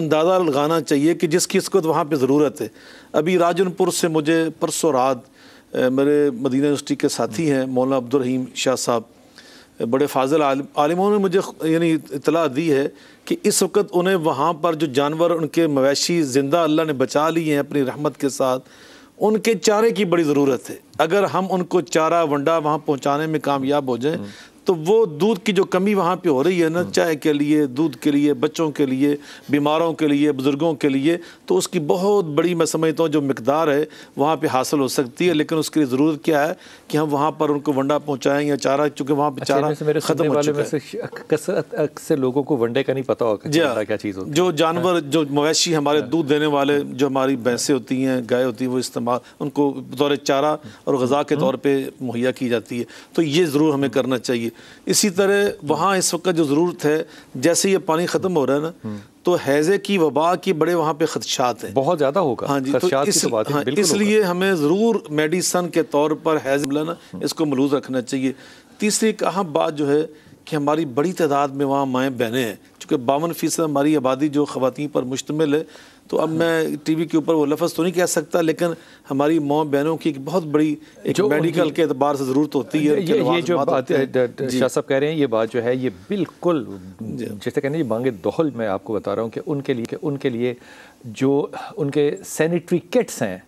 اندازہ لگانا چاہیے کہ جس کی اس کو وہاں پہ ضرورت ہے. ابھی راجن پور سے مجھے پرسوں رات میرے مدینہ یونیورسٹی کے ساتھی ہیں مولانا عبدالرحیم شاہ صاحب, بڑے فاضل عالموں نے مجھے یعنی اطلاع دی ہے کہ اس وقت انہیں وہاں پر جو جانور ان کے مویشی زندہ اللہ نے بچا لیے ہیں اپنی رحمت کے ساتھ, ان کے چارے کی بڑی ضرورت ہے. اگر ہم ان کو چارہ ونڈا وہاں پہنچانے میں کامیاب ہو جائیں تو وہ دودھ کی جو کمی وہاں پہ ہو رہی ہے نا, چائے کے لیے, دودھ کے لیے, بچوں کے لیے, بیماروں کے لیے, بزرگوں کے لیے, تو اس کی بہت بڑی میں سمجھتا ہوں جو مقدار ہے وہاں پہ حاصل ہو سکتی ہے. لیکن اس کے لیے ضرورت کیا ہے کہ ہم وہاں پر ان کو ونڈا پہنچائیں یا چارہ, چونکہ وہاں پہ چارہ ختم ہو چکا ہے. اکثر لوگوں کو ونڈے کا نہیں پتا ہوگا کیا چیز ہوتی ہے. جو جانور جو مویشی ہمارے دودھ دینے والے جو ہماری بھینسیں ہوتی ہیں, گائے ہوتی ہیں, وہ استعمال ان کو بطور چارہ اور غذا کے طور پہ مہیا کی جاتی ہے. تو یہ ضرور ہمیں کرنا چاہیے. اسی طرح وہاں اس وقت جو ضرورت ہے, جیسے یہ پانی ختم ہو رہا ہے نا, تو ہیضے کی وبا کی بڑے وہاں پہ خدشات ہیں, بہت زیادہ ہوگا. ہاں جی, تو اس لیے ہمیں ضرور میڈیسن کے طور پر ہیض نا اس کو ملحوظ رکھنا چاہیے. تیسری ایک اہم بات جو ہے کہ ہماری بڑی تعداد میں وہاں مائیں بہنیں ہیں, چونکہ 52% ہماری آبادی جو خواتین پر مشتمل ہے. تو اب میں ٹی وی کے اوپر وہ لفظ تو نہیں کہہ سکتا, لیکن ہماری ماں بہنوں کی ایک بہت بڑی ایک میڈیکل کے اعتبار سے ضرورت ہوتی ہے. یہ جو بات شاہ صاحب کہہ رہے ہیں, یہ بات جو ہے یہ بالکل جیسے کہنے یہ مانگے دخل میں آپ کو بتا رہا ہوں کہ ان کے لیے جو ان کے سینیٹری کٹس ہیں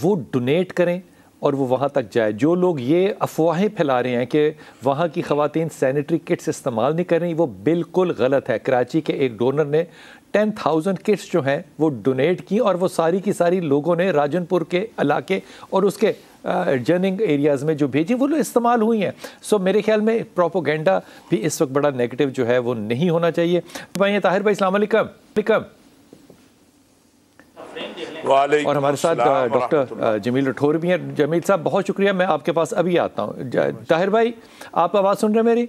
وہ ڈونیٹ کریں اور وہ وہاں تک جائے. جو لوگ یہ افواہیں پھیلا رہے ہیں کہ وہاں کی خواتین سینیٹری کٹس استعمال نہیں کر رہی, وہ بالکل غلط ہے. کراچی کے ایک ڈونر نے 10,000 کٹس جو ہیں وہ ڈونیٹ کی اور وہ ساری کی ساری لوگوں نے راجن پور کے علاقے اور اس کے جرننگ ایریاز میں جو بھیجی وہ استعمال ہوئی ہیں. سو میرے خیال میں پروپوگینڈا بھی اس وقت بڑا نیگیٹو جو ہے وہ نہیں ہونا چاہیے. بھائی طاہر بھائی السلام علیکم. اور ہمارے ساتھ ڈاکٹر جمیل رٹھور بھی ہیں. جمیل صاحب بہت شکریہ, میں آپ کے پاس ابھی آتا ہوں. طاہر بھائی آپ آواز سن رہے ہیں میری؟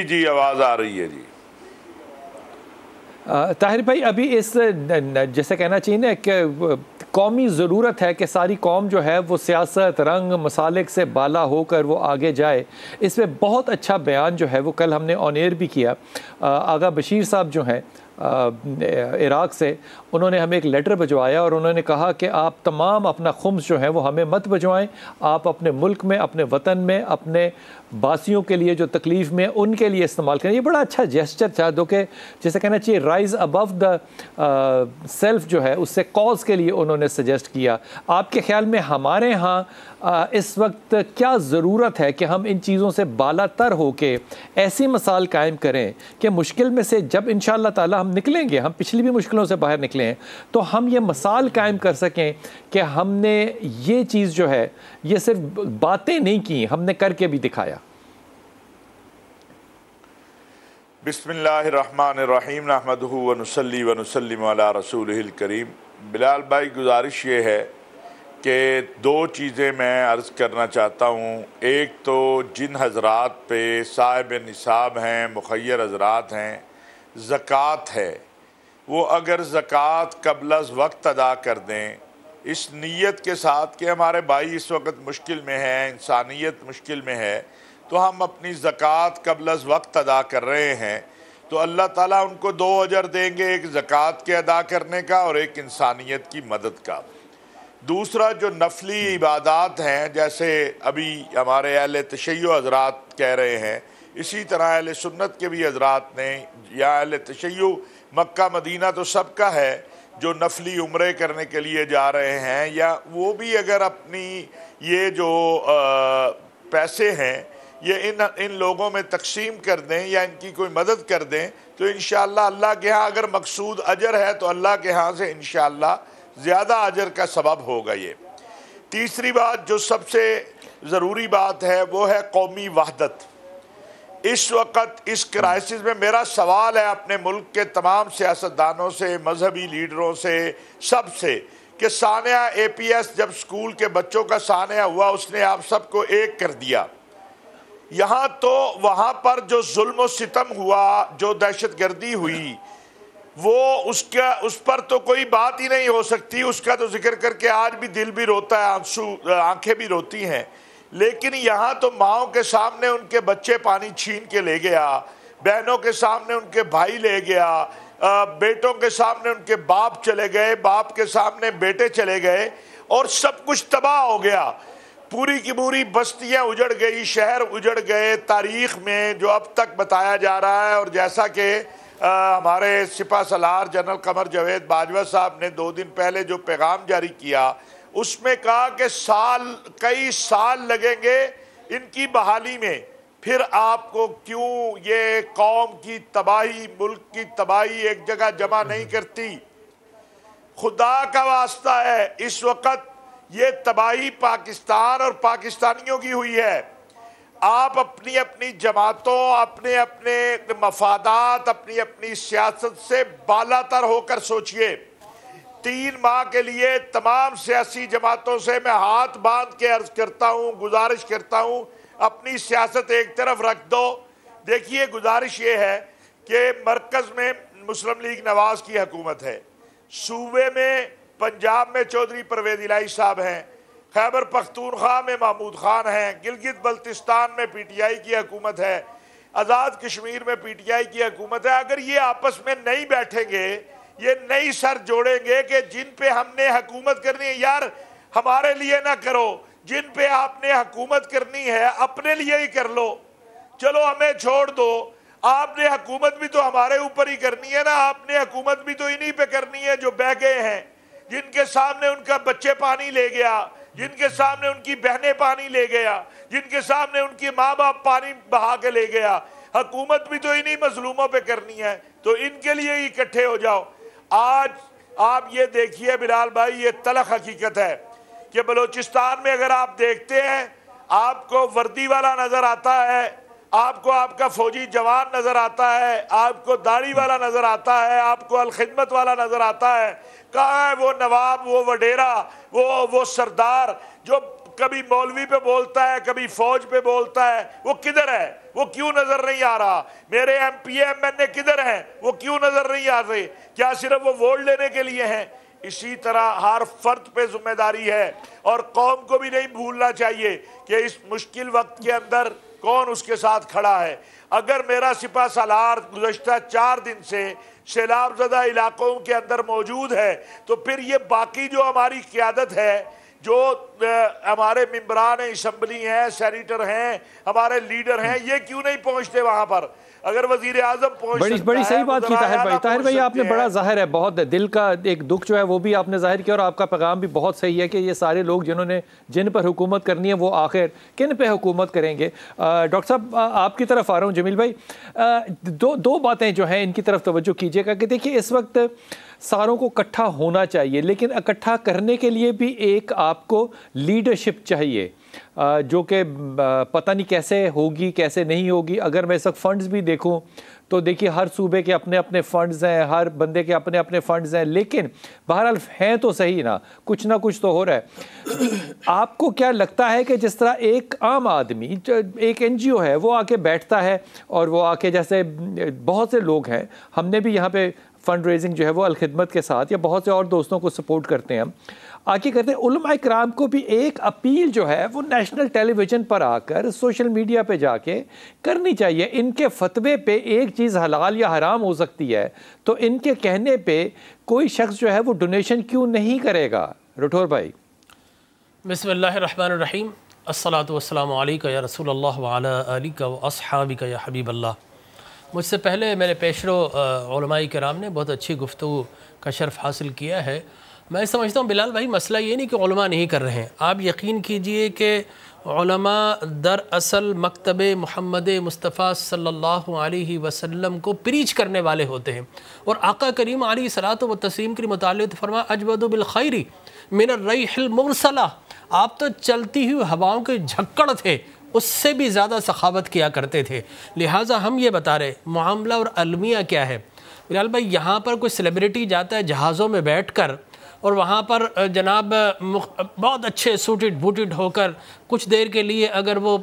جی آواز آ رہی ہے. جی طاہر بھائی ابھی اس جیسے کہنا چاہیے نا کہ قومی ضرورت ہے کہ ساری قوم جو ہے وہ سیاست رنگ مسالک سے بالا ہو کر وہ آگے جائے. اس میں بہت اچھا بیان جو ہے وہ کل ہم نے آن ایئر بھی کیا. آغا بشیر صاحب جو ہیں عراق سے, انہوں نے ہمیں ایک لیٹر بھجوایا اور انہوں نے کہا کہ آپ تمام اپنا خمس جو ہے وہ ہمیں مت بھجوائیں, آپ اپنے ملک میں, اپنے وطن میں, اپنے باسیوں کے لیے جو تکلیف میں ان کے لیے استعمال کریں. یہ بڑا اچھا جیسچر تھا جو کہ جیسے کہنا چاہیے رائز ابو دا سیلف جو ہے اس سے کاز کے لیے انہوں نے سجیسٹ کیا. آپ کے خیال میں ہمارے ہاں اس وقت کیا ضرورت ہے کہ ہم ان چیزوں سے بالا تر ہو کے ایسی مثال قائم کریں کہ مشکل میں سے جب انشاءاللہ تعالی ہم نکلیں گے, ہم پچھلی بھی مشکلوں سے باہر نکلے ہیں, تو ہم یہ مثال قائم کر سکیں کہ ہم نے یہ چیز جو ہے یہ صرف باتیں نہیں کی, ہم نے کر کے بھی دکھایا. بسم اللہ الرحمن الرحیم نحمدہ ونصلی ونسلم علی رسولہ الکریم. بلال بھائی گزارش یہ ہے کہ 2 چیزیں میں عرض کرنا چاہتا ہوں. ایک تو جن حضرات پہ صاحب نصاب ہیں, مخیر حضرات ہیں, زکوٰۃ ہے, وہ اگر زکوٰۃ قبل از وقت ادا کر دیں اس نیت کے ساتھ کہ ہمارے بھائی اس وقت مشکل میں ہیں, انسانیت مشکل میں ہے, تو ہم اپنی زکوٰۃ قبل از وقت ادا کر رہے ہیں, تو اللہ تعالیٰ ان کو 2 اجر دیں گے, ایک زکوٰۃ کے ادا کرنے کا اور ایک انسانیت کی مدد کا. دوسرا جو نفلی عبادات ہیں, جیسے ابھی ہمارے اہل تشیع حضرات کہہ رہے ہیں, اسی طرح اہل سنت کے بھی حضرات نے, یا اہل تشیع مکہ مدینہ تو سب کا ہے, جو نفلی عمرے کرنے کے لیے جا رہے ہیں, یا وہ بھی اگر اپنی یہ جو پیسے ہیں یہ ان لوگوں میں تقسیم کر دیں یا ان کی کوئی مدد کر دیں, تو انشاءاللہ اللہ کے ہاں اگر مقصود اجر ہے تو اللہ کے ہاں سے انشاءاللہ زیادہ اجر کا سبب ہوگا. یہ تیسری بات جو سب سے ضروری بات ہے وہ ہے قومی وحدت. اس وقت اس کرائسس میں میرا سوال ہے اپنے ملک کے تمام سیاستدانوں سے, مذہبی لیڈروں سے, سب سے, کہ سانحہ اے پی ایس جب سکول کے بچوں کا سانحہ ہوا اس نے آپ سب کو ایک کر دیا. یہاں تو وہاں پر جو ظلم و ستم ہوا, جو دہشت گردی ہوئی, وہ اس پر تو کوئی بات ہی نہیں ہو سکتی. اس کا تو ذکر کر کے آج بھی دل بھی روتا ہے, آنکھیں بھی روتی ہیں. لیکن یہاں تو ماؤں کے سامنے ان کے بچے پانی چھین کے لے گیا, بہنوں کے سامنے ان کے بھائی لے گیا، بیٹوں کے سامنے ان کے باپ چلے گئے، باپ کے سامنے بیٹے چلے گئے، اور سب کچھ تباہ ہو گیا۔ پوری کی پوری بستیاں اجڑ گئی، شہر اجڑ گئے۔ تاریخ میں جو اب تک بتایا جا رہا ہے، اور جیسا کہ ہمارے سپہ سالار جنرل قمر جاوید باجوہ صاحب نے 2 دن پہلے جو پیغام جاری کیا، اس میں کہا کہ کئی سال لگیں گے ان کی بحالی میں، پھر آپ کو کیوں یہ قوم کی تباہی، ملک کی تباہی ایک جگہ جمع نہیں کرتی؟ خدا کا واسطہ ہے، اس وقت یہ تباہی پاکستان اور پاکستانیوں کی ہوئی ہے۔ آپ اپنی اپنی جماعتوں، اپنے اپنے مفادات، اپنی اپنی سیاست سے بالا تر ہو کر سوچئے۔ 3 ماہ کے لیے تمام سیاسی جماعتوں سے میں ہاتھ باندھ کے عرض کرتا ہوں، گزارش کرتا ہوں، اپنی سیاست ایک طرف رکھ دو۔ دیکھیے، گزارش یہ ہے کہ مرکز میں مسلم لیگ نواز کی حکومت ہے، صوبے میں پنجاب میں چودھری پرویز الہی صاحب ہیں، خیبر پختونخوا میں محمود خان ہیں، گلگت بلتستان میں پی ٹی آئی کی حکومت ہے، آزاد کشمیر میں پی ٹی آئی کی حکومت ہے۔ اگر یہ آپس میں نہیں بیٹھیں گے، یہ نئی سر جوڑیں گے کہ جن پہ ہم نے حکومت کرنی ہے، یار ہمارے لیے نہ کرو، جن پہ آپ نے حکومت کرنی ہے اپنے لیے ہی کر لو، چلو ہمیں چھوڑ دو۔ آپ نے حکومت بھی تو ہمارے اوپر ہی کرنی ہے نا، آپ نے حکومت بھی تو انہی پہ کرنی ہے جو بہ گئے ہیں، جن کے سامنے ان کا بچے پانی لے گیا، جن کے سامنے ان کی بہنیں پانی لے گیا، جن کے سامنے ان کی ماں باپ پانی بہا کے لے گیا۔ حکومت بھی تو انہی مظلوموں پہ کرنی ہے، تو ان کے لیے ہی اکٹھے ہو جاؤ۔ آج آپ یہ دیکھیے بلال بھائی، یہ تلخ حقیقت ہے کہ بلوچستان میں اگر آپ دیکھتے ہیں، آپ کو وردی والا نظر آتا ہے، آپ کو آپ کا فوجی جوان نظر آتا ہے، آپ کو داڑھی والا نظر آتا ہے، آپ کو الخدمت والا نظر آتا ہے۔ کہاں ہے وہ نواب، وہ وڈیرا، وہ سردار جو کبھی مولوی پہ بولتا ہے، کبھی فوج پہ بولتا ہے؟ وہ کدھر ہے؟ وہ کیوں نظر نہیں آ رہا؟ میرے ایم پی ایم این اے کدھر ہیں؟ وہ کیوں نظر نہیں آ رہے؟ کیا صرف وہ ووٹ لینے کے لیے ہیں؟ اسی طرح ہر فرد پہ ذمہ داری ہے، اور قوم کو بھی نہیں بھولنا چاہیے کہ اس مشکل وقت کے اندر کون اس کے ساتھ کھڑا ہے۔ اگر میرا سپہ سالار گزشتہ 4 دن سے سیلاب زدہ علاقوں کے اندر موجود ہے، تو پھر یہ باقی جو ہماری قیادت ہے، جو ہمارے ممبران اسمبلی ہیں، سینیٹر ہیں، ہمارے لیڈر ہیں، یہ کیوں نہیں پہنچتے وہاں پر؟ اگر وزیر اعظم پہنچ سکتا ہے، بڑی صحیح بات کی طاہر بھائی آپ نے، بڑا ظاہر ہے، بہت دل کا ایک دکھ جو ہے وہ بھی آپ نے ظاہر کیا، اور آپ کا پیغام بھی بہت صحیح ہے کہ یہ سارے لوگ جن پر حکومت کرنی ہے وہ آخر کن پہ حکومت کریں گے۔ ڈاکٹر صاحب آپ کی طرف آ رہا ہوں، جمیل بھائی، دو باتیں جو ہیں ان کی طرف توجہ کیجیے گا کہ دیکھیے اس وقت ساروں کو اکٹھا ہونا چاہیے، لیکن اکٹھا کرنے کے لیے بھی ایک آپ کو لیڈرشپ چاہیے، جو کہ پتہ نہیں کیسے ہوگی کیسے نہیں ہوگی۔ اگر میں اس وقت فنڈز بھی دیکھوں تو دیکھیے ہر صوبے کے اپنے اپنے فنڈز ہیں، ہر بندے کے اپنے اپنے فنڈز ہیں، لیکن بہرحال ہیں تو صحیح نا، کچھ نہ کچھ تو ہو رہا ہے۔ آپ کو کیا لگتا ہے کہ جس طرح ایک عام آدمی، ایک این جی او ہے، وہ آ کے بیٹھتا ہے اور وہ آ کے، جیسے بہت سے لوگ ہیں، ہم نے بھی یہاں پہ فنڈ ریزنگ جو ہے وہ الخدمت کے ساتھ یا بہت سے اور دوستوں کو سپورٹ کرتے ہیں، ہم آگے کرتے ہیں، علماء کرام کو بھی ایک اپیل جو ہے وہ نیشنل ٹیلی ویژن پر آ کر، سوشل میڈیا پہ جا کے کرنی چاہیے۔ ان کے فتوے پہ ایک چیز حلال یا حرام ہو سکتی ہے، تو ان کے کہنے پہ کوئی شخص جو ہے وہ ڈونیشن کیوں نہیں کرے گا؟ رٹھور بھائی۔ بسم اللہ الرحمن الرحیم، الصلاۃ والسلام علیکہ یا رسول اللہ وعلی آلکہ واصحابکہ یا حبیب اللہ۔ مجھ سے پہلے میرے پیشرو علماء کرام نے بہت اچھی گفتگو کا شرف حاصل کیا ہے۔ میں سمجھتا ہوں بلال بھائی، مسئلہ یہ نہیں کہ علماء نہیں کر رہے ہیں، آپ یقین کیجئے کہ علماء در اصل مکتب محمد مصطفیٰ صلی اللہ علیہ وسلم کو پریچ کرنے والے ہوتے ہیں، اور آقا کریم علیہ الصلاۃ والتسلیم کے متعلق فرما اجود بالخیر من الریح المرسلہ، آپ تو چلتی ہوئی ہواؤں کے جھکڑ تھے، اس سے بھی زیادہ سخاوت کیا کرتے تھے۔ لہٰذا ہم یہ بتا رہے معاملہ اور المیہ کیا ہے۔ بلال بھائی، یہاں پر کوئی سیلیبریٹی جاتا ہے جہازوں میں بیٹھ کر، اور وہاں پر جناب بہت اچھے سوٹڈ بوٹڈ ہو کر کچھ دیر کے لیے اگر وہ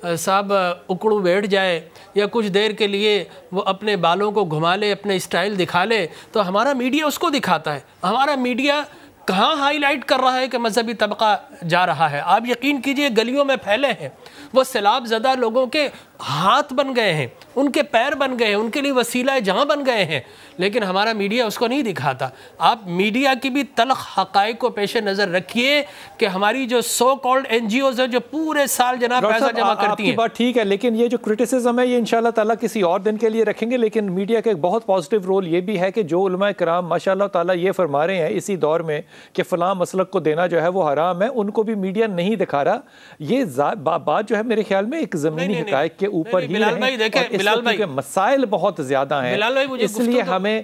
صاحب اکڑو بیٹھ جائے، یا کچھ دیر کے لیے وہ اپنے بالوں کو گھما لے، اپنے اسٹائل دکھا لے، تو ہمارا میڈیا اس کو دکھاتا ہے۔ ہمارا میڈیا کہاں ہائی لائٹ کر رہا ہے کہ مذہبی طبقہ جا رہا ہے؟ آپ یقین کیجئے گلیوں میں پھیلے ہیں، وہ سیلاب زدہ لوگوں کے ہاتھ بن گئے ہیں، ان کے پیر بن گئے ہیں، ان کے لیے وسیلہ جہاں بن گئے ہیں، لیکن ہمارا میڈیا اس کو نہیں دکھاتا۔ آپ میڈیا کی بھی تلخ حقائق کو پیش نظر رکھیے کہ ہماری جو so called N G Os ہیں جو پورے سال جناب پیسہ جمع کرتی ہیں۔ آپ کی بات ٹھیک ہے، لیکن یہ جو کرٹیسزم ہے یہ انشاءاللہ تعالیٰ کسی اور دن کے لیے رکھیں گے، لیکن میڈیا کا ایک بہت پازیٹیو رول یہ بھی ہے کہ جو علماء کرام ماشاءاللہ تعالیٰ یہ فرما رہے ہیں اسی دور میں کہ فلاں مسلک کو دینا جو ہے وہ حرام ہے، ان کو بھی میڈیا نہیں دکھا رہا۔ یہ بات جو ہے میرے خیال میں ایک زمینی حقائق کے اوپر ہی ہے، اور اس کے مسائل بہت زیادہ ہیں، اس لیے ہمیں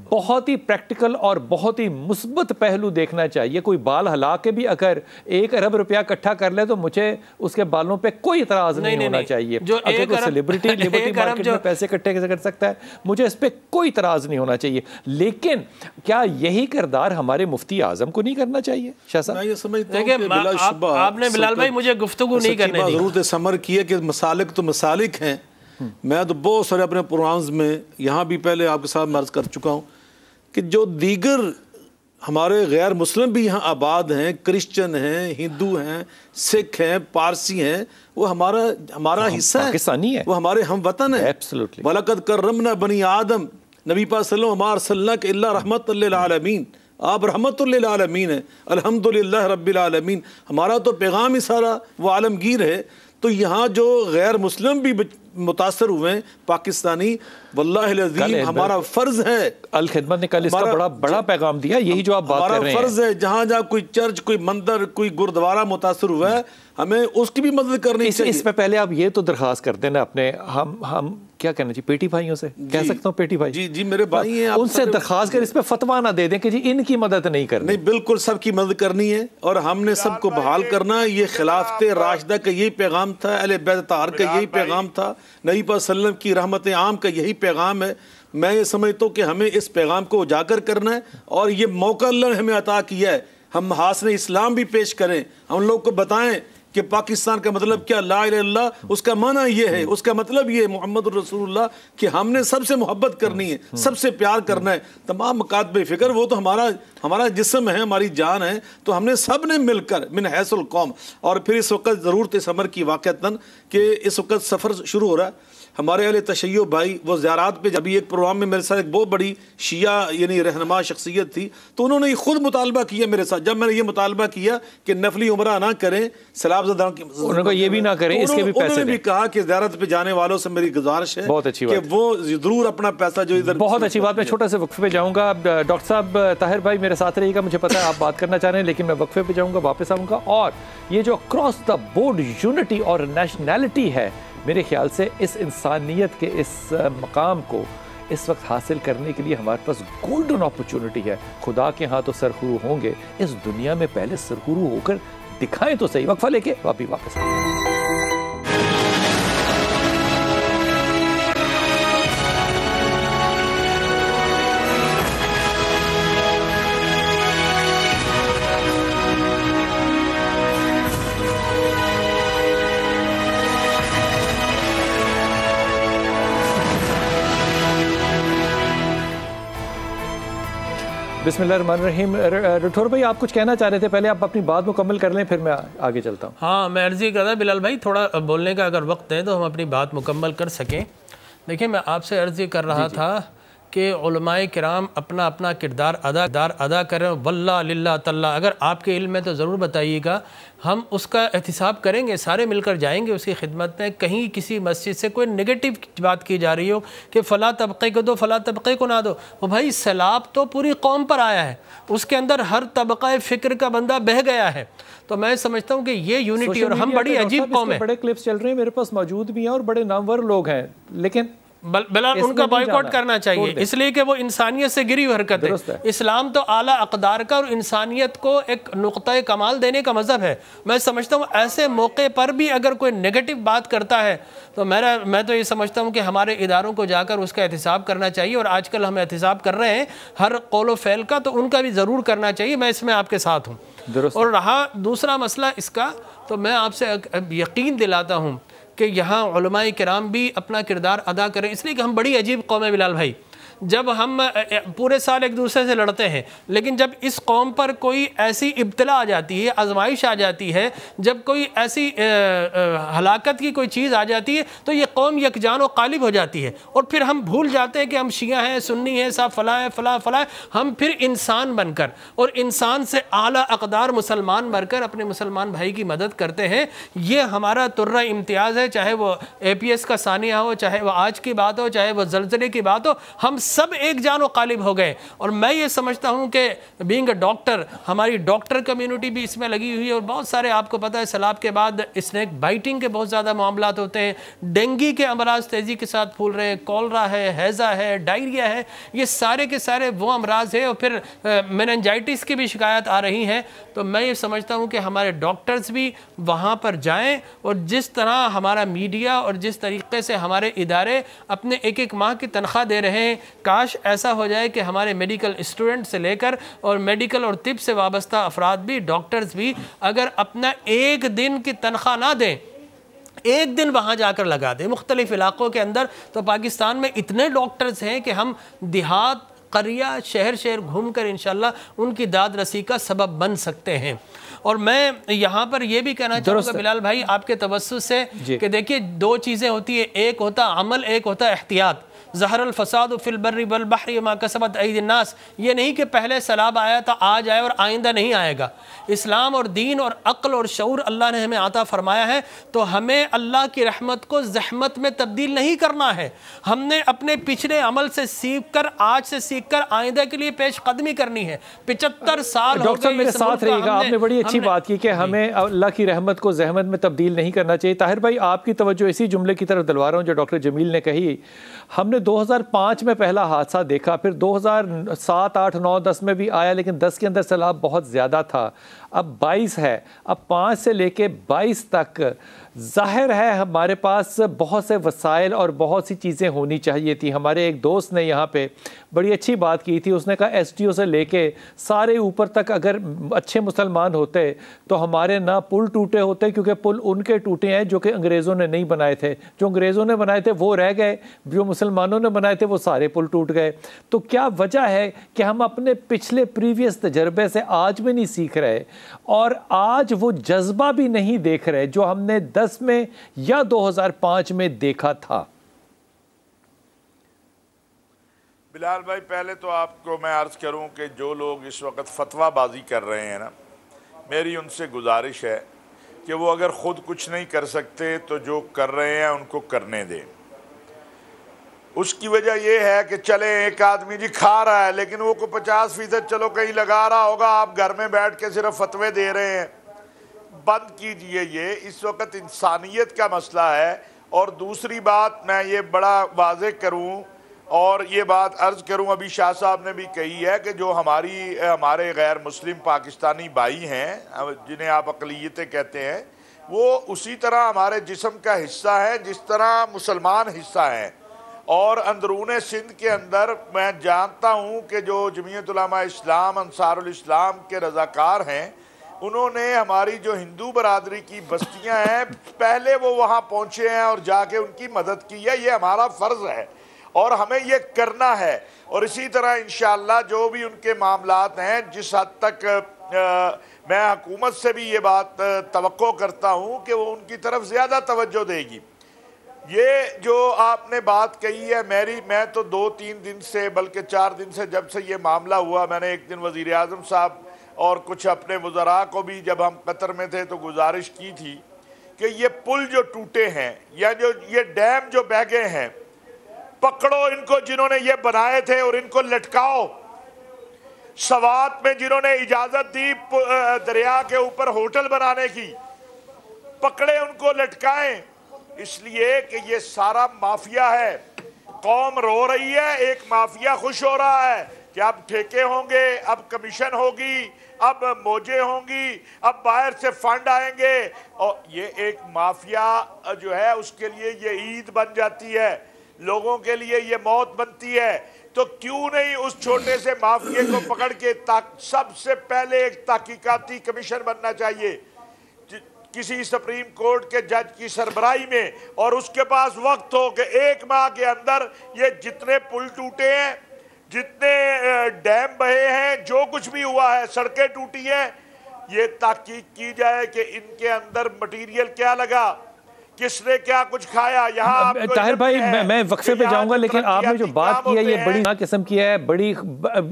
بہت ہی پریکٹیکل اور بہت ہی مثبت پہلو دیکھنا چاہیے۔ کوئی بال ہلا کے بھی اگر 1 ارب روپیہ اکٹھا کر لے تو مجھے اس کے بالوں پہ کوئی اعتراض نہیں ہونا چاہیے۔ اگر کوئی سیلیبریٹی لیبرٹی مارکیٹ میں پیسے اکٹھے کر سکتا ہے مجھے اس پہ کوئی اعتراض نہیں ہونا چاہیے، لیکن کیا یہی کردار ہمارے مفتی اعظم کو نہیں کرنا چاہیے؟ شاہ صاحب میں یہ سمجھتا ہوں کہ بلا شبہ آپ نے بلال بھائی مجھے گفتگو نہیں کرنے دی، ضرورت سمر کی ہے کہ مسالک تو مسالک ہیں۔ میں تو بہت سارے اپنے پروگرامز میں یہاں بھی پہلے آپ کے ساتھ عرض کر چکا ہوں کہ جو دیگر ہمارے غیر مسلم بھی یہاں آباد ہیں، کرسچن ہیں، ہندو ہیں، سکھ ہیں، پارسی ہیں، وہ ہمارا حصہ ہے، پاکستانی ہے، وہ ہمارے ہم وطن ہیں۔ ایبسلیوٹلی۔ وَلَقَدْ كَرَّمْنَا بَنِي آدم، نبی پاک صلی اللہ علیہ وسلم وَمَا أَرْسَلْنَاكَ إِلَّا رَحْمَةً لِّلْعَالَمِينَ، آپ رحمت للعالمین ہیں، الحمدللہ رب العالمین۔ ہمارا تو پیغام ہی سارا وہ عالمگیر ہے۔ تو یہاں جو غیر مسلم بھی متاثر ہوئے ہیں پاکستانی، واللہ العظیم ہمارا فرض ہے، الخدمت نے کل اس کا بڑا پیغام دیا، یہی جو آپ بات کر رہے ہیں، ہمارا فرض ہے جہاں جہاں کوئی چرچ، کوئی مندر، کوئی گردوارہ متاثر ہوا ہے ہمیں اس کی بھی مدد کرنی چاہیے۔ اس پہ پہلے آپ یہ تو درخواست کرتے ہیں نا اپنے ہم کیا کہنا چاہیے پیٹی بھائیوں سے، کہہ سکتا ہوں پیٹی بھائی، جی میرے بھائی ہیں، ان سے درخواست کر اس پہ فتویٰ نہ دے دیں کہ جی ان کی مدد نہیں کرنی۔ نہیں، بالکل سب کی مدد کرنی ہے، اور ہم نے سب کو بحال کرنا ہے۔ یہ خلافت راشدہ کا یہی پیغام تھا، اہل بیت طاہر کا یہی پیغام تھا، نبی پاک صلی اللہ علیہ وسلم کی رحمت عام کا یہی پیغام ہے۔ میں یہ سمجھتا ہوں کہ ہمیں اس پیغام کو اجاگر کرنا ہے، اور یہ موقع اللہ نے ہمیں عطا کیا ہے، ہم محاسن اسلام بھی پیش کریں، ہم لوگ کو بتائیں کہ پاکستان کا مطلب کیا، لا الہ الا اللہ، اس کا معنی یہ ہے، اس کا مطلب یہ محمد رسول اللہ، کہ ہم نے سب سے محبت کرنی ہے، سب سے پیار کرنا ہے۔ تمام مکاتب فکر وہ تو ہمارا جسم ہے، ہماری جان ہے، تو ہم نے سب نے مل کر من حیث القوم۔ اور پھر اس وقت ضرورت سمر کی واقعتاً کہ اس وقت سفر شروع ہو رہا ہے، ہمارے اہل تشیع بھائی وہ زیارات پہ، ابھی ایک پروگرام میں میرے ساتھ ایک بہت بڑی شیعہ یعنی رہنما شخصیت تھی، تو انہوں نے خود مطالبہ کیا میرے ساتھ، جب میں نے یہ مطالبہ کیا کہ نفلی عمرہ نہ کریں، سیلاب زدہ انہوں کو یہ بھی نہ کریں، اس کے بھی پیسے دیں۔ انہوں نے بھی کہا کہ زیارت پہ جانے والوں سے میری گزارش ہے بہت اچھی بات کہ وہ ضرور اپنا پیسہ جو ادھر، بہت اچھی بات۔ میں چھوٹا سے وقفے پہ جاؤں گا، ڈاکٹر صاحب طاہر بھائی میرے ساتھ رہیے گا، مجھے پتا ہے آپ بات کرنا چاہ رہے ہیں، لیکن میں وقفے پہ جاؤں گا، واپس آؤں گا، اور یہ جو اکراس دا بورڈ یونٹی اور نیشنلٹی ہے، میرے خیال سے اس انسانیت کے اس مقام کو اس وقت حاصل کرنے کے لیے ہمارے پاس گولڈن اپرچونٹی ہے۔ خدا کے ہاں تو سرخرو ہوں گے، اس دنیا میں پہلے سرخرو ہو کر دکھائیں تو صحیح۔ وقفہ لے کے واپس آئیں۔ بسم اللہ الرحمن الرحیم۔ رٹھور بھائی آپ کچھ کہنا چاہ رہے تھے، پہلے آپ اپنی بات مکمل کر لیں پھر میں آگے چلتا ہوں۔ ہاں، میں عرض یہ کر رہا بلال بھائی تھوڑا بولنے کا اگر وقت ہے تو ہم اپنی بات مکمل کر سکیں۔ دیکھیں میں آپ سے عرض یہ کر رہا تھا کہ علماء کرام اپنا اپنا کردار ادا کریں، واللہ للہ تعالیٰ، اگر آپ کے علم میں تو ضرور بتائیے گا، ہم اس کا احتساب کریں گے، سارے مل کر جائیں گے اس کی خدمت میں۔ کہیں کسی مسجد سے کوئی نگیٹو بات کی جا رہی ہو کہ فلاں طبقے کو دو، فلاں طبقے کو نہ دو، وہ بھائی سیلاب تو پوری قوم پر آیا ہے، اس کے اندر ہر طبقہ فکر کا بندہ بہہ گیا ہے۔ تو میں سمجھتا ہوں کہ یہ یونٹی، اور ہم بڑی عجیب قوم ہے، بڑے کلپس چل رہے ہیں میرے پاس موجود بھی ہیں اور بڑے نامور لوگ ہیں، لیکن بلال ان کا بائیکاٹ کرنا چاہیے، اس لیے کہ وہ انسانیت سے گری ہوئی حرکت ہے۔ اسلام تو اعلیٰ اقدار کا اور انسانیت کو ایک نقطہ کمال دینے کا مذہب ہے۔ میں سمجھتا ہوں ایسے موقع پر بھی اگر کوئی نیگیٹو بات کرتا ہے تو میں تو یہ سمجھتا ہوں کہ ہمارے اداروں کو جا کر اس کا احتساب کرنا چاہیے، اور آج کل ہم احتساب کر رہے ہیں ہر قول و فعل کا، تو ان کا بھی ضرور کرنا چاہیے۔ میں اس میں آپ کے ساتھ ہوں۔ اور رہا دوسرا مسئلہ اس کا، تو میں آپ سے یقین دلاتا ہوں کہ یہاں علماء کرام بھی اپنا کردار ادا کریں، اس لیے کہ ہم بڑی عجیب قوم ہے بلال بھائی۔ جب ہم پورے سال ایک دوسرے سے لڑتے ہیں، لیکن جب اس قوم پر کوئی ایسی ابتلا آ جاتی ہے، آزمائش آ جاتی ہے، جب کوئی ایسی ہلاکت کی کوئی چیز آ جاتی ہے تو یہ قوم یکجان و غالب ہو جاتی ہے، اور پھر ہم بھول جاتے ہیں کہ ہم شیعہ ہیں، سنی ہیں، صاحب فلاں ہیں، فلاں فلاں، ہم پھر انسان بن کر اور انسان سے اعلیٰ اقدار مسلمان بن کر اپنے مسلمان بھائی کی مدد کرتے ہیں۔ یہ ہمارا ترہ امتیاز ہے، چاہے وہ اے پی ایس کا ثانیہ ہو، چاہے وہ آج کی بات ہو، چاہے وہ زلزلے کی بات ہو، ہم سب ایک جان و غالب ہو گئے۔ اور میں یہ سمجھتا ہوں کہ بینگ اے ڈاکٹر، ہماری ڈاکٹر کمیونٹی بھی اس میں لگی ہوئی ہے، اور بہت سارے آپ کو پتہ ہے سیلاب کے بعد اسنیک بائٹنگ کے بہت زیادہ معاملات ہوتے ہیں، ڈینگی کے امراض تیزی کے ساتھ پھول رہے ہیں، کولرا ہے، ہیضہ ہے، ڈائریا ہے، یہ سارے کے سارے وہ امراض ہیں، اور پھر میننجائٹس کی بھی شکایت آ رہی ہیں۔ تو میں یہ سمجھتا ہوں کہ ہمارے ڈاکٹرز بھی وہاں پر جائیں، اور جس طرح ہمارا میڈیا اور جس طریقے سے ہمارے ادارے اپنے ایک ایک ماہ کی تنخواہ دے رہے ہیں، کاش ایسا ہو جائے کہ ہمارے میڈیکل اسٹوڈنٹ سے لے کر اور میڈیکل اور طب سے وابستہ افراد بھی، ڈاکٹرز بھی، اگر اپنا ایک دن کی تنخواہ نہ دیں، ایک دن وہاں جا کر لگا دیں مختلف علاقوں کے اندر، تو پاکستان میں اتنے ڈاکٹرز ہیں کہ ہم دیہات، قریہ، شہر شہر گھوم کر انشاءاللہ ان کی داد رسی کا سبب بن سکتے ہیں۔ اور میں یہاں پر یہ بھی کہنا چاہوں گا بلال بھائی آپ کے توسط سے کہ دیکھیے دو چیزیں ہوتی ہیں، ایک ہوتا عمل، ایک ہوتا احتیاط۔ ظہر الفساد فی البر والبحر ما کسبت ایدی الناس، یہ نہیں کہ پہلے سیلاب آیا تھا آج آئے اور آئندہ نہیں آئے گا۔ اسلام اور دین اور عقل اور شعور اللہ نے ہمیں عطا فرمایا ہے، تو ہمیں اللہ کی رحمت کو زحمت میں تبدیل نہیں کرنا ہے۔ ہم نے اپنے پچھلے عمل سے سیکھ کر، آج سے سیکھ کر آئندہ کے لیے پیش قدمی کرنی ہے۔ 75 سال ڈاکٹر صاحب میرے ساتھ رہیے گا، آپ نے بڑی اچھی بات کی کہ ہمیں اللہ کی رحمت کو زحمت میں تبدیل نہیں کرنا چاہیے۔ طاہر بھائی آپ کی توجہ اسی جملے کی طرف دلوا رہا ہوں جو ڈاکٹر جمیل نے کہی۔ ہم نے 2005 میں پہلا حادثہ دیکھا، پھر 2007، 8، 9، 10 میں بھی آیا، لیکن 10 کے اندر سیلاب بہت زیادہ تھا۔ اب 22 ہے، اب 5 سے لے کے 22 تک ظاہر ہے ہمارے پاس بہت سے وسائل اور بہت سی چیزیں ہونی چاہیے تھی۔ ہمارے ایک دوست نے یہاں پہ بڑی اچھی بات کی تھی، اس نے کہا ایس ٹی او سے لے کے سارے اوپر تک اگر اچھے مسلمان ہوتے تو ہمارے نہ پل ٹوٹے ہوتے، کیونکہ پل ان کے ٹوٹے ہیں جو کہ انگریزوں نے نہیں بنائے تھے، جو انگریزوں نے بنائے تھے وہ رہ گئے، جو مسلمانوں نے بنائے تھے وہ سارے پل ٹوٹ گئے۔ تو کیا وجہ ہے کہ ہم اپنے پچھلے پریویس تجربے سے آج بھی نہیں سیکھ رہے، اور آج وہ جذبہ بھی نہیں دیکھ رہے جو ہم نے 10 میں یا 2005 میں دیکھا تھا؟ بلال بھائی پہلے تو آپ کو میں عرض کروں کہ جو لوگ اس وقت فتویٰ بازی کر رہے ہیں نا، میری ان سے گزارش ہے کہ وہ اگر خود کچھ نہیں کر سکتے تو جو کر رہے ہیں ان کو کرنے دیں۔ اس کی وجہ یہ ہے کہ چلیں ایک آدمی جی کھا رہا ہے لیکن وہ کو 50% چلو کہیں لگا رہا ہوگا، آپ گھر میں بیٹھ کے صرف فتوے دے رہے ہیں۔ بند کیجئے، یہ اس وقت انسانیت کا مسئلہ ہے۔ اور دوسری بات میں یہ بڑا واضح کروں اور یہ بات عرض کروں، ابھی شاہ صاحب نے بھی کہی ہے کہ جو ہمارے غیر مسلم پاکستانی بھائی ہیں جنہیں آپ اقلیتیں کہتے ہیں، وہ اسی طرح ہمارے جسم کا حصہ ہے جس طرح مسلمان حصہ ہیں۔ اور اندرون سندھ کے اندر میں جانتا ہوں کہ جو جمعیت علماء اسلام، انصار الاسلام کے رضاکار ہیں، انہوں نے ہماری جو ہندو برادری کی بستیاں ہیں پہلے وہ وہاں پہنچے ہیں اور جا کے ان کی مدد کی ہے۔ یہ ہمارا فرض ہے اور ہمیں یہ کرنا ہے۔ اور اسی طرح انشاءاللہ جو بھی ان کے معاملات ہیں، جس حد تک میں حکومت سے بھی یہ بات توقع کرتا ہوں کہ وہ ان کی طرف زیادہ توجہ دے گی۔ یہ جو آپ نے بات کہی ہے میں تو 2-3 دن سے بلکہ 4 دن سے جب سے یہ معاملہ ہوا، میں نے ایک دن وزیر اعظم صاحب اور کچھ اپنے وزراء کو بھی جب ہم قطر میں تھے تو گزارش کی تھی کہ یہ پل جو ٹوٹے ہیں یا جو یہ ڈیم جو بہہ گئے ہیں، پکڑو ان کو جنہوں نے یہ بنائے تھے اور ان کو لٹکاؤ۔ سوات میں جنہوں نے اجازت دی دریا کے اوپر ہوٹل بنانے کی، پکڑے ان کو لٹکائیں، اس لیے کہ یہ سارا مافیا ہے۔ قوم رو رہی ہے، ایک مافیا خوش ہو رہا ہے کہ اب ٹھیکے ہوں گے، اب کمیشن ہوگی، اب موجیں ہوں گی، اب باہر سے فنڈ آئیں گے، اور یہ ایک مافیا جو ہے اس کے لیے یہ عید بن جاتی ہے، لوگوں کے لیے یہ موت بنتی ہے۔ تو کیوں نہیں اس چھوٹے سے مافیے کو پکڑ کے سب سے پہلے ایک تحقیقاتی کمیشن بننا چاہیے کسی سپریم کورٹ کے جج کی سربراہی میں، اور اس کے پاس وقت ہو کہ 1 ماہ کے اندر یہ جتنے پل ٹوٹے ہیں جتنے ڈیم بہے ہیں، جو کچھ بھی ہوا ہے، سڑکیں ٹوٹی ہیں، یہ تحقیق کی جائے کہ ان کے اندر مٹیریل کیا لگا، کس نے کیا کچھ کھایا۔ یہاں طاہر بھائی میں وقفے پہ جاؤں گا، لیکن آپ نے جو بات کی ہے یہ بڑی قسم کی ہے، بڑی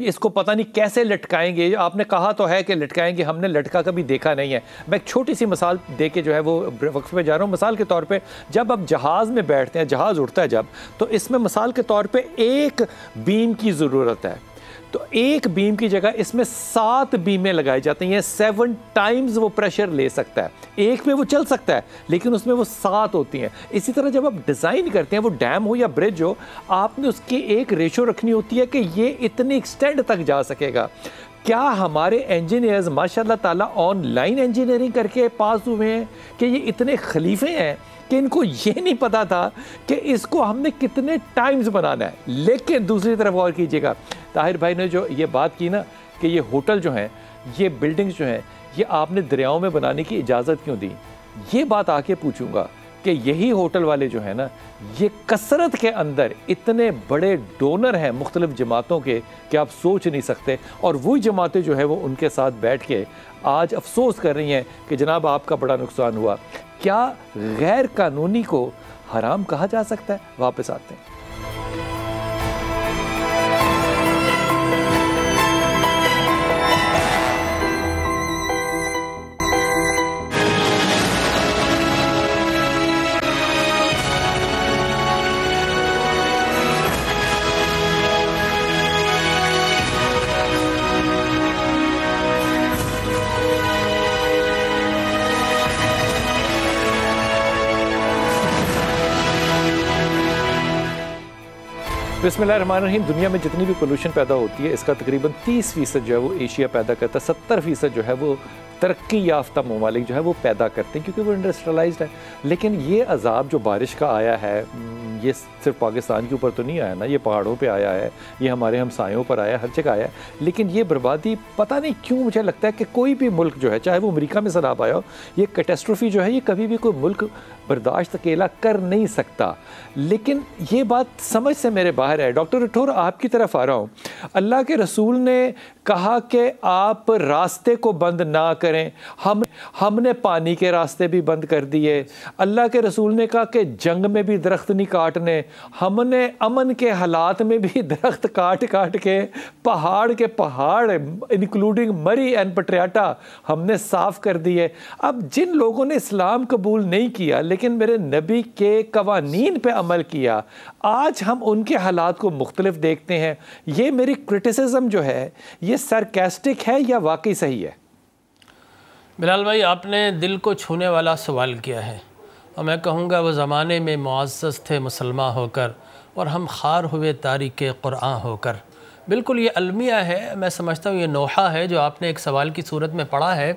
اس کو پتہ نہیں کیسے لٹکائیں گے۔ آپ نے کہا تو ہے کہ لٹکائیں گے، ہم نے لٹکا کبھی دیکھا نہیں ہے۔ میں ایک چھوٹی سی مثال دے کے جو ہے وہ وقفے پہ جا رہا ہوں۔ مثال کے طور پہ جب آپ جہاز میں بیٹھتے ہیں، جہاز اڑتا ہے جب، تو اس میں مثال کے طور پہ ایک بیم کی ضرورت ہے، تو ایک بیم کی جگہ اس میں 7 بیمیں لگائی جاتی ہیں، 7 ٹائمز وہ پریشر لے سکتا ہے۔ ایک پہ وہ چل سکتا ہے لیکن اس میں وہ 7 ہوتی ہیں۔ اسی طرح جب آپ ڈیزائن کرتے ہیں، وہ ڈیم ہو یا برج ہو، آپ نے اس کی ایک ریشو رکھنی ہوتی ہے کہ یہ اتنی ایکسٹینڈ تک جا سکے گا۔ کیا ہمارے انجینئرز ماشاء اللہ تعالیٰ آن لائن انجینئرنگ کر کے پاس ہوئے ہیں کہ یہ اتنے خلیفے ہیں کہ ان کو یہ نہیں پتا تھا کہ اس کو ہم نے کتنے ٹائمز بنانا ہے؟ لیکن دوسری طرف غور کیجئے گا، طاہر بھائی نے جو یہ بات کی نا کہ یہ ہوٹل جو ہیں، یہ بلڈنگز جو ہیں، یہ آپ نے دریاؤں میں بنانے کی اجازت کیوں دی؟ یہ بات آ کے پوچھوں گا کہ یہی ہوٹل والے جو ہیں نا، یہ کثرت کے اندر اتنے بڑے ڈونر ہیں مختلف جماعتوں کے کہ آپ سوچ نہیں سکتے، اور وہی جماعتیں جو ہے وہ ان کے ساتھ بیٹھ کے آج افسوس کر رہی ہیں کہ جناب آپ کا بڑا نقصان ہوا۔ کیا غیر قانونی کو حرام کہا جا سکتا ہے؟ واپس آتے ہیں۔ بسم اللہ الرحمن الرحیم۔ دنیا میں جتنی بھی پولوشن پیدا ہوتی ہے، اس کا تقریباً 30% جو ہے وہ ایشیا پیدا کرتا ہے، 70% جو ہے وہ ترقی یافتہ ممالک جو ہے وہ پیدا کرتے ہیں کیونکہ وہ انڈسٹریلائزڈ ہے۔ لیکن یہ عذاب جو بارش کا آیا ہے، یہ صرف پاکستان کے اوپر تو نہیں آیا نا، یہ پہاڑوں پہ آیا ہے، یہ ہمارے ہمسایوں پر آیا ہے، ہر جگہ آیا ہے۔ لیکن یہ بربادی پتہ نہیں کیوں مجھے لگتا ہے کہ کوئی بھی ملک جو ہے، چاہے وہ امریکہ میں سیلاب آیا ہو، یہ کیٹاسٹروفی جو ہے یہ کبھی بھی کوئی ملک برداشت اکیلا کر نہیں سکتا۔ لیکن یہ بات سمجھ سے میرے باہر ہے۔ ڈاکٹر رٹھور، آپ کی طرف آ رہا ہوں۔ اللہ کے رسول نے کہا کہ آپ راستے کو بند نہ کریں، ہم نے پانی کے راستے بھی بند کر دیے۔ اللہ کے رسول نے کہا کہ جنگ میں بھی درخت نہیں کاٹنے، ہم نے امن کے حالات میں بھی درخت کاٹ کے پہاڑ کے پہاڑ انکلوڈنگ مری اینڈ پٹریاٹا ہم نے صاف کر دیے۔ اب جن لوگوں نے اسلام قبول نہیں کیا لیکن میرے نبی کے قوانین پہ عمل کیا، آج ہم ان کے حالات کو مختلف دیکھتے ہیں۔ یہ میری کرٹیسزم جو ہے یہ سرکیسٹک ہے یا واقعی صحیح ہے؟ بلال بھائی، آپ نے دل کو چھونے والا سوال کیا ہے، اور میں کہوں گا وہ زمانے میں معزز تھے مسلمان ہو کر اور ہم خار ہوئے تاریک قرآن ہو کر۔ بالکل یہ المیہ ہے، میں سمجھتا ہوں یہ نوحہ ہے جو آپ نے ایک سوال کی صورت میں پڑھا ہے۔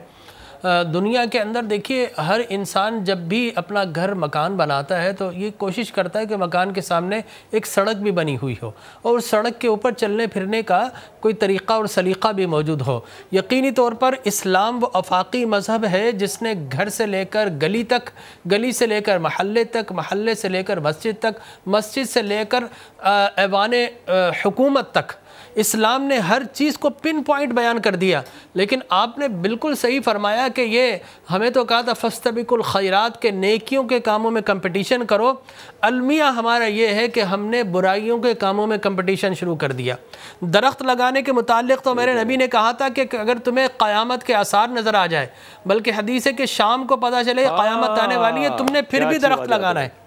دنیا کے اندر دیکھیے، ہر انسان جب بھی اپنا گھر مکان بناتا ہے تو یہ کوشش کرتا ہے کہ مکان کے سامنے ایک سڑک بھی بنی ہوئی ہو اور اس سڑک کے اوپر چلنے پھرنے کا کوئی طریقہ اور سلیقہ بھی موجود ہو۔ یقینی طور پر اسلام وہ آفاقی مذہب ہے جس نے گھر سے لے کر گلی تک، گلی سے لے کر محلے تک، محلے سے لے کر مسجد تک، مسجد سے لے کر ایوان حکومت تک اسلام نے ہر چیز کو پن پوائنٹ بیان کر دیا۔ لیکن آپ نے بالکل صحیح فرمایا کہ یہ ہمیں تو کہا تھا فاستبقوا الخیرات کے نیکیوں کے کاموں میں کمپٹیشن کرو۔ المیہ ہمارا یہ ہے کہ ہم نے برائیوں کے کاموں میں کمپٹیشن شروع کر دیا۔ درخت لگانے کے متعلق تو میرے نبی نے کہا تھا کہ اگر تمہیں قیامت کے آثار نظر آ جائے، بلکہ حدیث ہے کہ شام کو پتہ چلے قیامت آنے والی ہے، تم نے پھر بھی درخت لگانا ہے،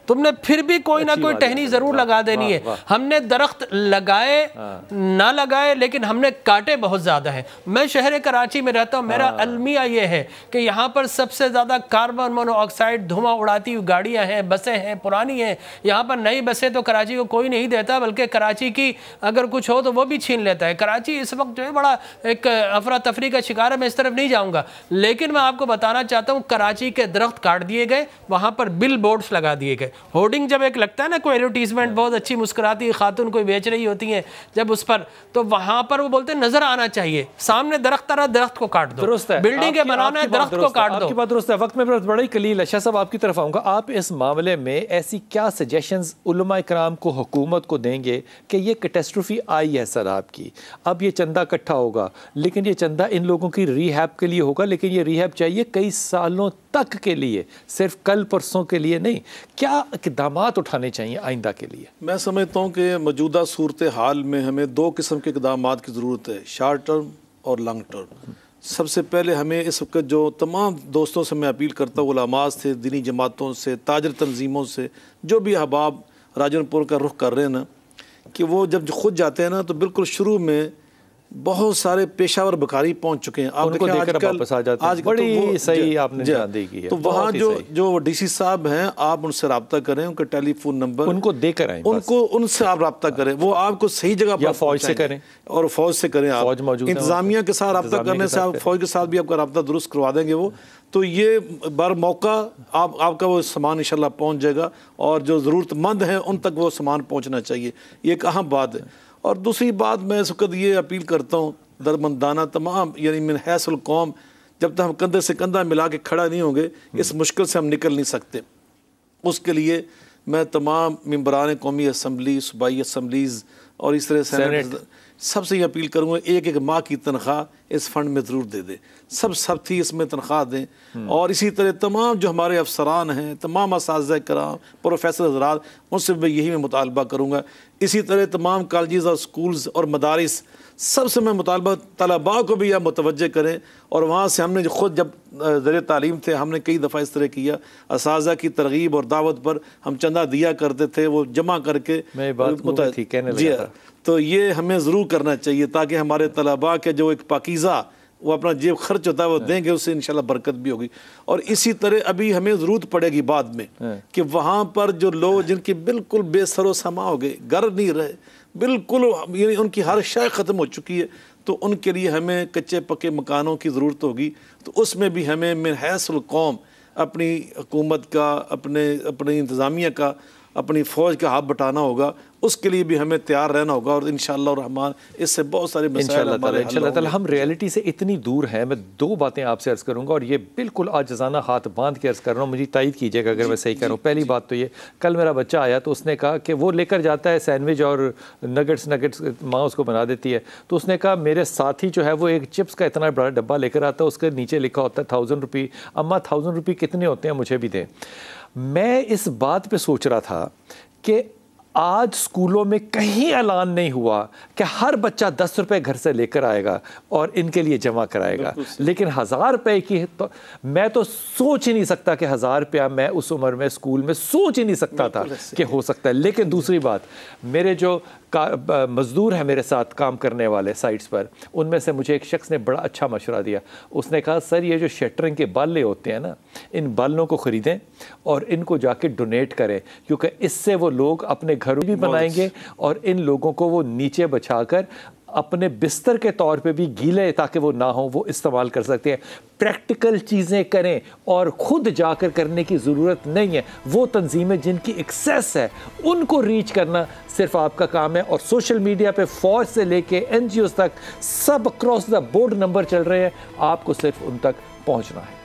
تم نے پھر بھی کوئی نہ کوئی ٹہنی ضرور لگا دینی ہے۔ ہم نے درخت لگائے نہ لگائے لیکن ہم نے کاٹے بہت زیادہ ہیں۔ میں شہر کراچی میں رہتا ہوں، میرا المیہ یہ ہے کہ یہاں پر سب سے زیادہ کاربن مونو آکسائڈ دھواں اڑاتی ہوئی گاڑیاں ہیں، بسیں ہیں، پرانی ہیں۔ یہاں پر نئی بسیں تو کراچی کو کوئی نہیں دیتا، بلکہ کراچی کی اگر کچھ ہو تو وہ بھی چھین لیتا ہے۔ کراچی اس وقت جو ہے بڑا ایک افراتفری کا شکار ہے، میں اس طرف نہیں جاؤں گا، لیکن میں آپ کو بتانا چاہتا ہوں کراچی کے درخت کاٹ دیے گئے، وہاں پر بل بورڈز لگا دیے گئے۔ ہوڈنگ جب ایک لگتا ہے نا کوئی ایڈورٹیزمنٹ بہت اچھی مسکراتی خاتون کوئی بیچ رہی ہوتی ہیں جب اس پر، تو وہاں پر وہ بولتے ہیں نظر آنا چاہیے، سامنے درخت رہا درخت کو کاٹ دو، درست ہے، بلڈنگیں بنانا ہے درخت کو کاٹ دو۔ آپ کی بات درست ہے۔ وقت میں بڑا ہی قلیل ہے، شاہ صاحب آپ کی طرف آؤں گا۔ آپ اس معاملے میں ایسی کیا سجیشنز علماء کرام کو حکومت کو دیں گے کہ یہ کیٹاسٹروفی آئی ہے سیلاب کی، اب یہ چندہ اکٹھا ہوگا لیکن یہ چندہ ان لوگوں کی ری ہیب کے لیے ہوگا، لیکن یہ ری ہیب چاہیے کئی سالوں تک کے لیے، صرف کل پرسوں کے لیے نہیں، کیا اقدامات اٹھانے چاہیے آئندہ کے لیے؟ میں سمجھتا ہوں کہ موجودہ صورتحال میں ہمیں دو قسم کے اقدامات کی ضرورت ہے، شارٹ ٹرم اور لانگ ٹرم۔ سب سے پہلے ہمیں اس وقت جو تمام دوستوں سے میں اپیل کرتا ہوں، علماء سے، دینی جماعتوں سے، تاجر تنظیموں سے، جو بھی احباب راجن پور کا رخ کر رہے ہیں نا، کہ وہ جب خود جاتے ہیں نا تو بالکل شروع میں بہت سارے پیشہ ور بکاری پہنچ چکے ہیں۔ آپ دیکھیں آج کل بڑی صحیح آپ نے جان دی کی ہے، تو وہاں جو ڈی سی صاحب ہیں آپ ان سے رابطہ کریں، ان کا ٹیلی فون نمبر ان کو دے کر آئیں، ان سے آپ رابطہ کریں، وہ آپ کو صحیح جگہ پر فوج سے کریں، اور فوج سے کریں، آپ فوج موجود ہے، انتظامیہ کے ساتھ رابطہ کرنے سے آپ فوج کے ساتھ بھی آپ کا رابطہ درست کروا دیں گے وہ، تو یہ بر موقع آپ کا وہ سامان انشاءاللہ پہنچ جائے گا، اور جو ضرورت مند ہیں ان تک وہ سامان پہنچنا چاہیے، یہ ایک اہم بات ہے۔ اور دوسری بات میں اس وقت یہ اپیل کرتا ہوں درمندانہ تمام، یعنی من حیث القوم، جب تک ہم کندھے سے کندھا ملا کے کھڑا نہیں ہوں گے اس مشکل سے ہم نکل نہیں سکتے۔ اس کے لیے میں تمام ممبران قومی اسمبلی، صوبائی اسمبلیز اور اس طرح سینٹ سب سے یہ اپیل کروں گا، ایک ماہ کی تنخواہ اس فنڈ میں ضرور دے دیں، سب تھی اس میں تنخواہ دیں، اور اسی طرح تمام جو ہمارے افسران ہیں، تمام اساتذہ کرام، پروفیسر حضرات، ان سے میں یہی مطالبہ کروں گا۔ اسی طرح تمام کالجز اور سکولز اور مدارس، سب سے میں مطالبہ، طلباء کو بھی آپ متوجہ کریں، اور وہاں سے ہم نے جو خود جب زیر تعلیم تھے ہم نے کئی دفعہ اس طرح کیا، اساتذہ کی ترغیب اور دعوت پر ہم چندہ دیا کرتے تھے، وہ جمع کر کے جی، تو یہ ہمیں ضرور کرنا چاہیے تاکہ ہمارے طلباء کے جو ایک پاکیزہ وہ اپنا جیب خرچ ہوتا ہے وہ دیں گے، اس سے انشاءاللہ برکت بھی ہوگی۔ اور اسی طرح ابھی ہمیں ضرورت پڑے گی بعد میں کہ وہاں پر جو لوگ جن کی بالکل بے سر و سما ہو گئے، گھر نہیں رہے، بالکل یعنی ان کی ہر شے ختم ہو چکی ہے، تو ان کے لیے ہمیں کچے پکے مکانوں کی ضرورت ہوگی، تو اس میں بھی ہمیں من حیث القوم اپنی حکومت کا، اپنے انتظامیہ کا، اپنی فوج کا ہاتھ بٹانا ہوگا، اس کے لیے بھی ہمیں تیار رہنا ہوگا، اور انشاءاللہ الرحمن اس سے بہت سارے مسائل ہمارے حل ہوں گے۔ ہم ریئلٹی سے اتنی دور ہیں۔ میں دو باتیں آپ سے عرض کروں گا، اور یہ بالکل عاجزانہ ہاتھ باندھ کے عرض کر رہا ہوں، مجھے تائید کیجیے گا اگر میں صحیح کہہ رہا ہوں۔ پہلی بات تو یہ، کل میرا بچہ آیا تو اس نے کہا کہ وہ لے کر جاتا ہے سینڈوچ اور نگٹس ماں اس کو بنا دیتی ہے، تو اس نے کہا میرے ساتھی جو ہے وہ ایک چپس کا اتنا بڑا ڈبہ لے کر آتا ہے، اس کے نیچے لکھا ہوتا ہے 1000 روپی، اماں 1000 روپی کتنے ہوتے ہیں مجھے بھی دیں۔ میں اس بات پہ سوچ رہا تھا کہ آج سکولوں میں کہیں اعلان نہیں ہوا کہ ہر بچہ 10 روپے گھر سے لے کر آئے گا اور ان کے لیے جمع کرائے گا، لیکن 1000 روپے کی میں تو سوچ ہی نہیں سکتا کہ 1000 روپیہ میں اس عمر میں اسکول میں سوچ ہی نہیں سکتا تھا کہ ہو سکتا ہے۔ لیکن دوسری بات، میرے جو مزدور ہیں میرے ساتھ کام کرنے والے سائٹس پر، ان میں سے مجھے ایک شخص نے بڑا اچھا مشورہ دیا۔ اس نے کہا سر یہ جو شٹرنگ کے بالے ہوتے ہیں نا، ان بالوں کو خریدیں اور ان کو جا کے ڈونیٹ کریں، کیونکہ اس سے وہ لوگ اپنے گھروں بھی بنائیں گے، اور ان لوگوں کو وہ نیچے بچھا کر اپنے بستر کے طور پہ بھی گیلے تاکہ وہ نہ ہوں وہ استعمال کر سکتے ہیں۔ پریکٹیکل چیزیں کریں، اور خود جا کر کرنے کی ضرورت نہیں ہے۔ وہ تنظیمیں جن کی ایکسیس ہے ان کو ریچ کرنا صرف آپ کا کام ہے، اور سوشل میڈیا پہ فوج سے لے کے NGOs تک سب اکراس دا بورڈ نمبر چل رہے ہیں، آپ کو صرف ان تک پہنچنا ہے۔